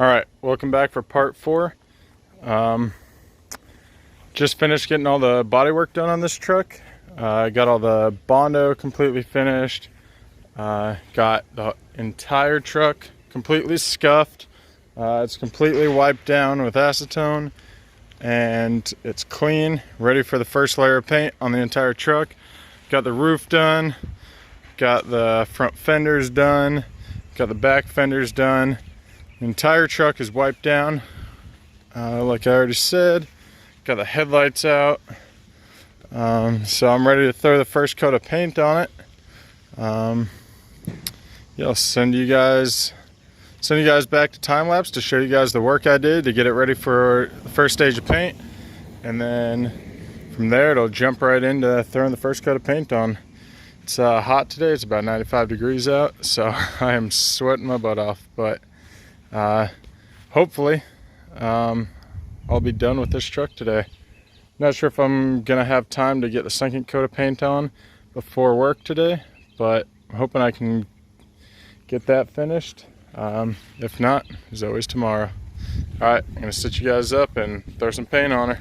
All right, welcome back for part 4. Just finished getting all the body work done on this truck. I got all the Bondo completely finished. Got the entire truck completely scuffed. It's completely wiped down with acetone, and it's clean, ready for the first layer of paint on the entire truck. Got the roof done, got the front fenders done, got the back fenders done. The entire truck is wiped down, like I already said. Got the headlights out, so I'm ready to throw the first coat of paint on it. Yeah, I'll send you guys back to time lapse to show you guys the work I did to get it ready for the first stage of paint, and then from there it'll jump right into throwing the first coat of paint on. It's hot today. It's about 95 degrees out, so I am sweating my butt off, but hopefully I'll be done with this truck today. Not sure if I'm gonna have time to get the second coat of paint on before work today, but I'm hoping I can get that finished. If not, there's always tomorrow. All right, I'm gonna sit you guys up and throw some paint on her.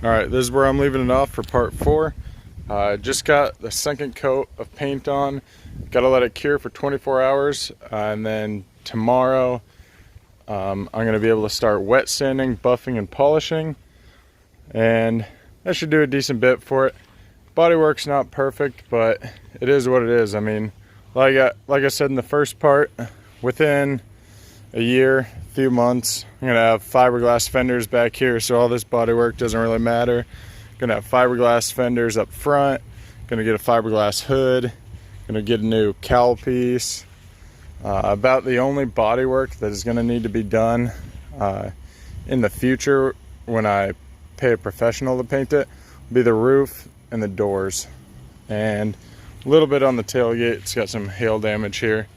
All right, this is where I'm leaving it off for part 4. Just got the second coat of paint on. Gotta let it cure for 24 hours, and then tomorrow I'm gonna be able to start wet sanding, buffing, and polishing, and that should do a decent bit for it. Bodywork's not perfect, but it is what it is. I mean, like I said in the first part, within a year, few months, I'm gonna have fiberglass fenders back here, so all this bodywork doesn't really matter. Gonna have fiberglass fenders up front, gonna get a fiberglass hood, gonna get a new cowl piece. About the only bodywork that is gonna need to be done in the future when I pay a professional to paint it will be the roof and the doors, and a little bit on the tailgate. It's got some hail damage here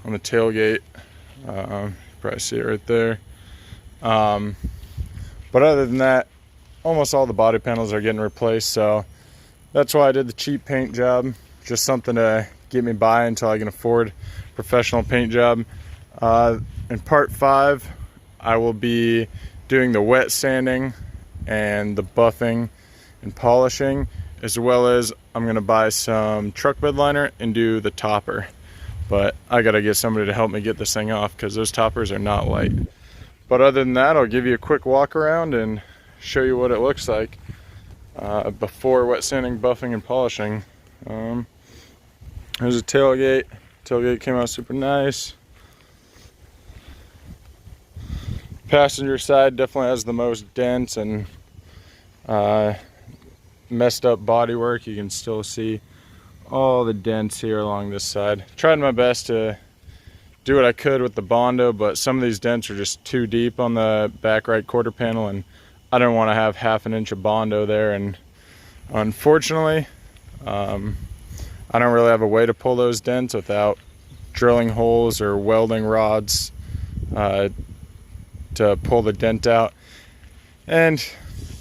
on the tailgate. You probably see it right there. But other than that, almost all the body panels are getting replaced, so that's why I did the cheap paint job. Just something to get me by until I can afford a professional paint job. In part 5, I will be doing the wet sanding and the buffing and polishing, as well as I'm gonna buy some truck bed liner and do the topper. But I gotta get somebody to help me get this thing off because those toppers are not light. But other than that, I'll give you a quick walk around and show you what it looks like before wet sanding, buffing, and polishing. There's a tailgate. Tailgate came out super nice. Passenger side definitely has the most dents and messed up bodywork. You can still see all the dents here along this side. Tried my best to do what I could with the Bondo, but some of these dents are just too deep on the back right quarter panel, and I don't want to have half an inch of Bondo there. And unfortunately, I don't really have a way to pull those dents without drilling holes or welding rods to pull the dent out. And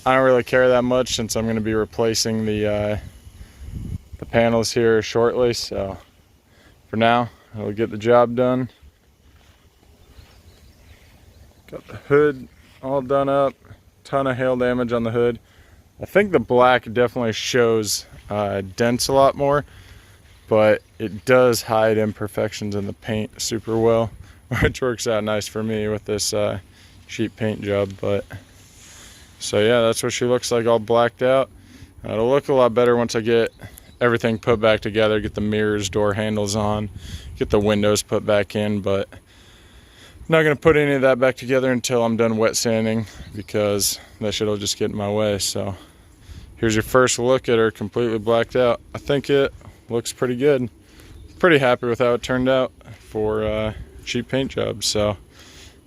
I don't really care that much since I'm going to be replacing the panels here shortly, so for now I'll get the job done. Got the hood all done up, ton of hail damage on the hood. I think the black definitely shows dents a lot more, but it does hide imperfections in the paint super well, which works out nice for me with this cheap paint job. But so yeah, that's what she looks like all blacked out. It'll look a lot better once I get everything put back together, get the mirrors, door handles on, get the windows put back in. But I'm not going to put any of that back together until I'm done wet sanding, because that shit will just get in my way. So here's your first look at her completely blacked out. I think it looks pretty good. Pretty happy with how it turned out for a cheap paint job. So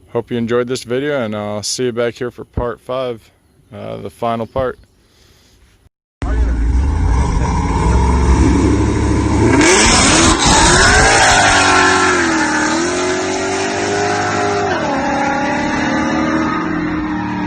hope you enjoyed this video, and I'll see you back here for part 5, the final part.